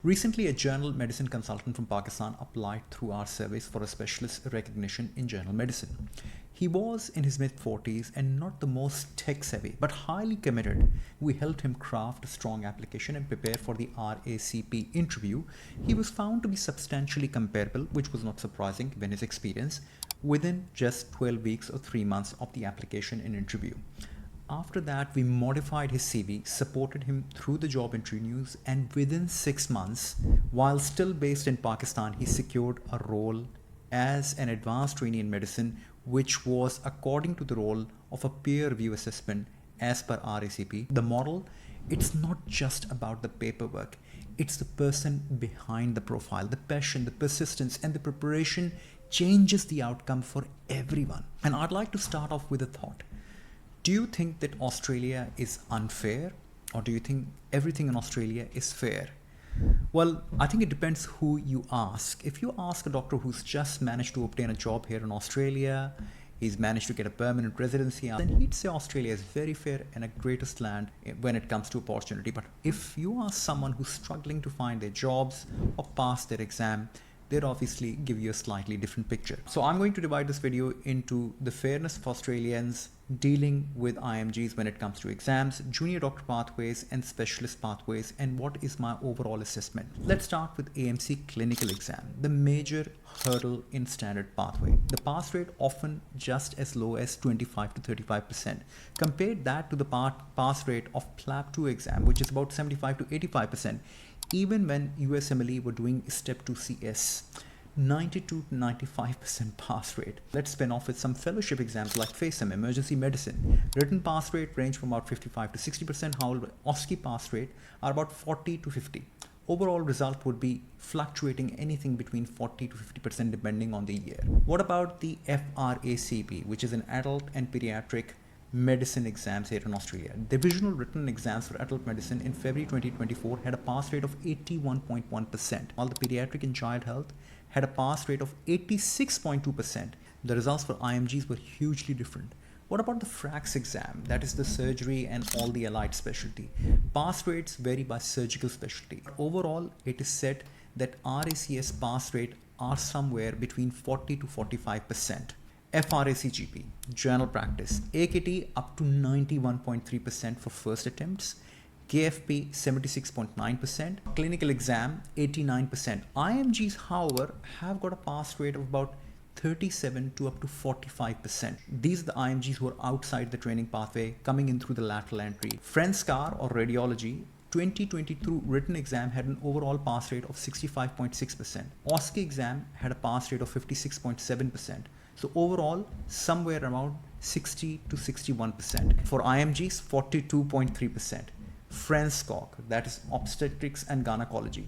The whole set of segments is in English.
Recently, a journal medicine consultant from Pakistan applied through our service for a specialist recognition in general medicine. He was in his mid-40s and not the most tech-savvy, but highly committed. We helped him craft a strong application and prepare for the RACP interview. He was found to be substantially comparable, which was not surprising given his experience, within just 12 weeks or 3 months of the application and interview. After that, we modified his CV, supported him through the job interviews, and within 6 months, while still based in Pakistan, he secured a role as an advanced trainee in medicine, which was according to the role of a peer review assessment as per RACP. The model, it's not just about the paperwork, it's the person behind the profile. The passion, the persistence, and the preparation changes the outcome for everyone. And I'd like to start off with a thought. Do you think that Australia is unfair, or do you think everything in Australia is fair? Well, I think it depends who you ask. If you ask a doctor who's just managed to obtain a job here in Australia, he's managed to get a permanent residency, then he'd say Australia is very fair and a greatest land when it comes to opportunity. But if you ask someone who's struggling to find their jobs or pass their exam, they'd obviously give you a slightly different picture. So I'm going to divide this video into the fairness of Australians dealing with IMGs when it comes to exams, junior doctor pathways and specialist pathways, and what is my overall assessment. Let's start with AMC clinical exam, the major hurdle in standard pathway. The pass rate often just as low as 25 to 35%. Compare that to the pass rate of PLAB 2 exam, which is about 75 to 85%. Even when USMLE were doing step 2 CS, 92 to 95% pass rate. Let's spin off with some fellowship exams like FASM, emergency medicine. Written pass rate range from about 55 to 60%, however, OSCE pass rate are about 40 to 50. Overall result would be fluctuating anything between 40 to 50% depending on the year. What about the FRACP, which is an adult and pediatric medicine exams here in Australia? Divisional written exams for adult medicine in February 2024 had a pass rate of 81.1%, while the pediatric and child health had a pass rate of 86.2%. The results for IMGs were hugely different. What about the FRAX exam, that is the surgery and all the allied specialty? Pass rates vary by surgical specialty. Overall, it is said that RACS pass rate are somewhere between 40 to 45%. FRACGP, general practice, AKT up to 91.3% for first attempts, KFP 76.9%, clinical exam 89%. IMGs, however, have got a pass rate of about 37 to up to 45%. These are the IMGs who are outside the training pathway, coming in through the lateral entry. FRENSCAR or radiology 2022 written exam had an overall pass rate of 65.6%. OSCE exam had a pass rate of 56.7%. So overall, somewhere around 60 to 61%. For IMGs, 42.3%. FRENSCOG, that is obstetrics and gynecology.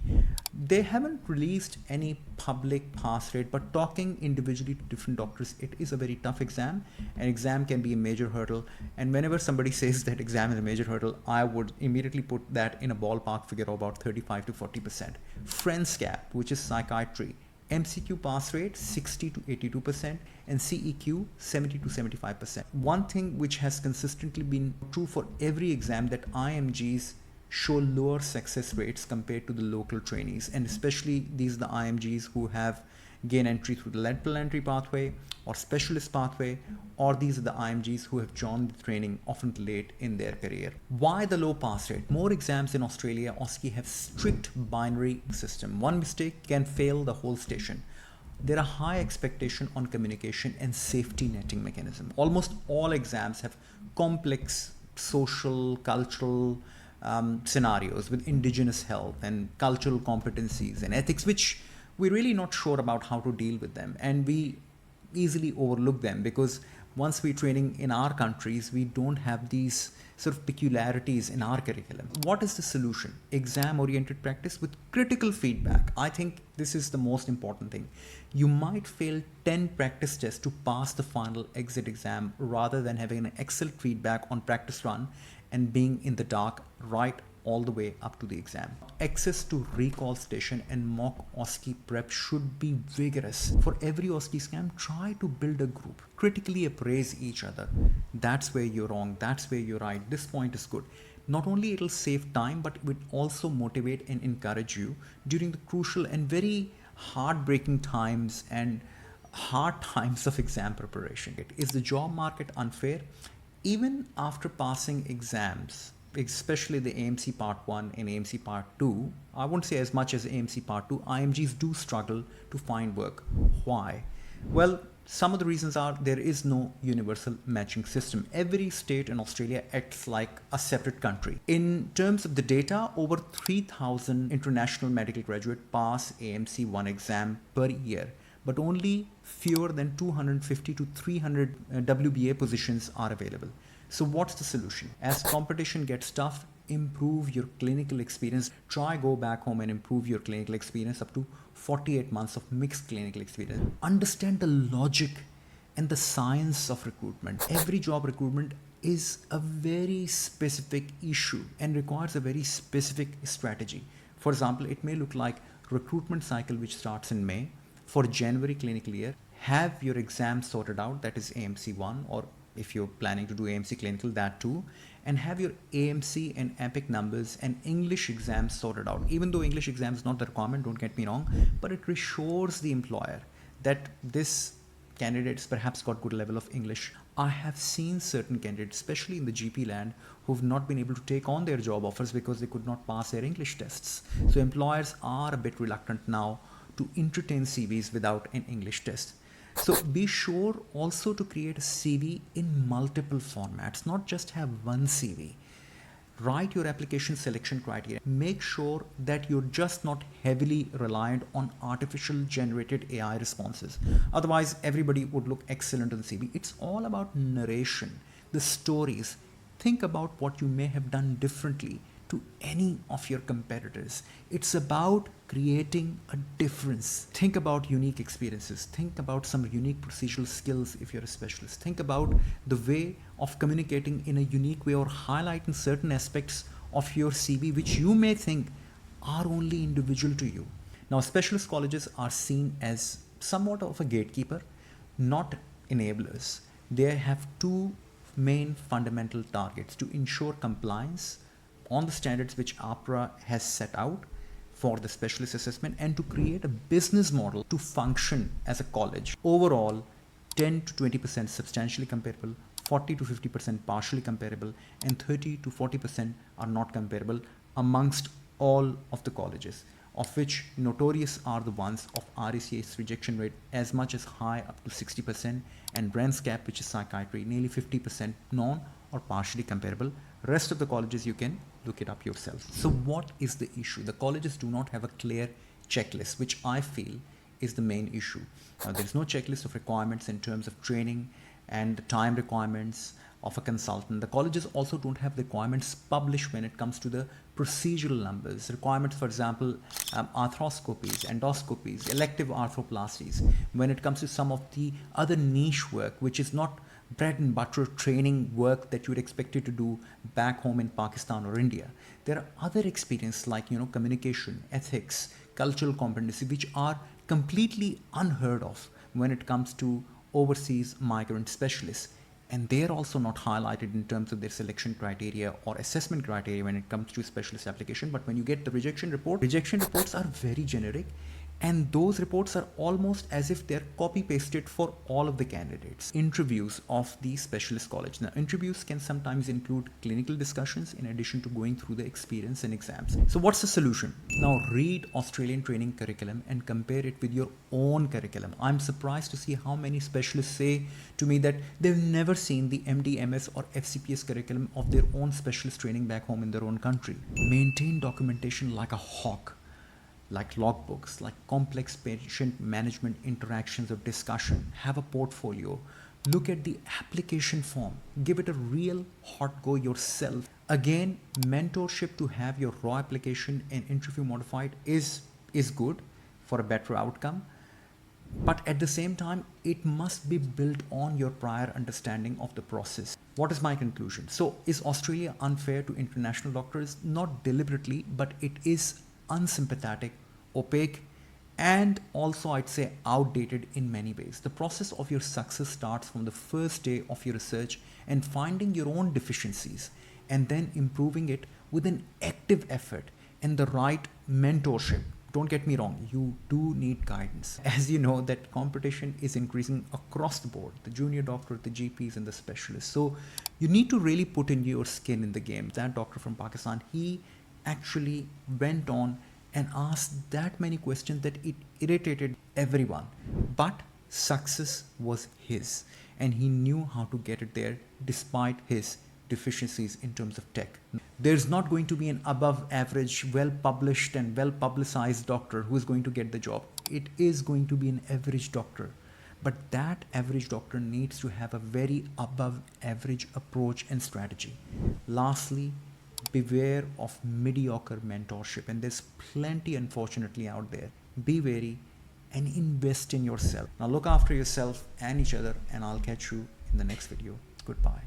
They haven't released any public pass rate, but talking individually to different doctors, it is a very tough exam. An exam can be a major hurdle. And whenever somebody says that exam is a major hurdle, I would immediately put that in a ballpark figure of about 35 to 40%. FRENSCAP, which is psychiatry, MCQ pass rate 60 to 82% and CEQ 70 to 75%. One thing which has consistently been true for every exam that IMGs show lower success rates compared to the local trainees, and especially these are the IMGs who have gained entry through the lateral entry pathway or specialist pathway, or these are the IMGs who have joined the training often late in their career. Why the low pass rate? More exams in Australia, OSCE have strict binary system. One mistake can fail the whole station. There are high expectation on communication and safety netting mechanism. Almost all exams have complex social, cultural scenarios with indigenous health and cultural competencies and ethics, which we're really not sure about how to deal with them, and we easily overlook them because once we're training in our countries, we don't have these sort of peculiarities in our curriculum. What is the solution? Exam-oriented practice with critical feedback. I think this is the most important thing. You might fail 10 practice tests to pass the final exit exam rather than having an excellent feedback on practice run and being in the dark right all the way up to the exam. Access to recall station and mock OSCE prep should be vigorous. For every OSCE scam, try to build a group. Critically appraise each other. That's where you're wrong. That's where you're right. This point is good. Not only it'll save time, but it will also motivate and encourage you during the crucial and very heartbreaking times and hard times of exam preparation. Is the job market unfair? Even after passing exams, especially the AMC Part 1 and AMC Part 2, I won't say as much as AMC Part 2, IMGs do struggle to find work. Why? Well, some of the reasons are there is no universal matching system. Every state in Australia acts like a separate country. In terms of the data, over 3,000 international medical graduates pass AMC 1 exam per year, but only fewer than 250 to 300 WBA positions are available. So what's the solution? As competition gets tough, improve your clinical experience. Try go back home and improve your clinical experience up to 48 months of mixed clinical experience. Understand the logic and the science of recruitment. Every job recruitment is a very specific issue and requires a very specific strategy. For example, it may look like recruitment cycle which starts in May. For January clinical year, have your exams sorted out, that is AMC 1, or if you're planning to do AMC clinical, that too, and have your AMC and EPIC numbers and English exams sorted out. Even though English exam is not the requirement, don't get me wrong, but it reassures the employer that this candidate's perhaps got good level of English. I have seen certain candidates, especially in the GP land, who've not been able to take on their job offers because they could not pass their English tests. So employers are a bit reluctant now to entertain CVs without an English test. So be sure also to create a CV in multiple formats, not just have one CV. Write your application selection criteria. Make sure that you're just not heavily reliant on artificial generated AI responses. Otherwise, everybody would look excellent on the CV. It's all about narration, the stories. Think about what you may have done differently to any of your competitors. It's about creating a difference. Think about unique experiences. Think about some unique procedural skills if you're a specialist. Think about the way of communicating in a unique way or highlighting certain aspects of your CV which you may think are only individual to you. Now, specialist colleges are seen as somewhat of a gatekeeper, not enablers. They have two main fundamental targets: to ensure compliance on the standards which APRA has set out for the specialist assessment, and to create a business model to function as a college. Overall, 10 to 20% substantially comparable, 40 to 50% partially comparable, and 30 to 40% are not comparable amongst all of the colleges, of which notorious are the ones of RACP's rejection rate as much as high up to 60%, and RACP, which is psychiatry, nearly 50% non or partially comparable. Rest of the colleges you can look it up yourself. So what is the issue? The colleges do not have a clear checklist, which I feel is the main issue. There is no checklist of requirements in terms of training and the time requirements of a consultant. The colleges also don't have requirements published when it comes to the procedural numbers. Requirements, for example, arthroscopies, endoscopies, elective arthroplasties. When it comes to some of the other niche work, which is not bread and butter training work that you would expect it to do back home in Pakistan or India. There are other experiences like, communication, ethics, cultural competency, which are completely unheard of when it comes to overseas migrant specialists. And they're also not highlighted in terms of their selection criteria or assessment criteria when it comes to specialist application. But when you get the rejection reports are very generic. And those reports are almost as if they're copy-pasted for all of the candidates. Interviews of the specialist college. Now, interviews can sometimes include clinical discussions in addition to going through the experience and exams. So what's the solution? Now, read Australian training curriculum and compare it with your own curriculum. I'm surprised to see how many specialists say to me that they've never seen the MD, MS or FCPS curriculum of their own specialist training back home in their own country. Maintain documentation like a hawk, like logbooks, like complex patient management interactions or discussion. Have a portfolio. Look at the application form. Give it a real hot go yourself. Again, mentorship to have your raw application and interview modified is good for a better outcome. But at the same time, it must be built on your prior understanding of the process. What is my conclusion? So, is Australia unfair to international doctors? Not deliberately, but it is unsympathetic, opaque, and also I'd say outdated in many ways. The process of your success starts from the first day of your research and finding your own deficiencies and then improving it with an active effort and the right mentorship. Don't get me wrong, you do need guidance. As you know, that competition is increasing across the board, the junior doctor, the GPs and the specialists. So you need to really put in your skin in the game. That doctor from Pakistan, he actually went on and asked that many questions that it irritated everyone. But success was his, and he knew how to get it there despite his deficiencies in terms of tech. There's not going to be an above average, well published and well publicized doctor who is going to get the job. It is going to be an average doctor. But that average doctor needs to have a very above average approach and strategy. Lastly, beware of mediocre mentorship. And there's plenty, unfortunately, out there. Be wary and invest in yourself. Now look after yourself and each other, and I'll catch you in the next video. Goodbye.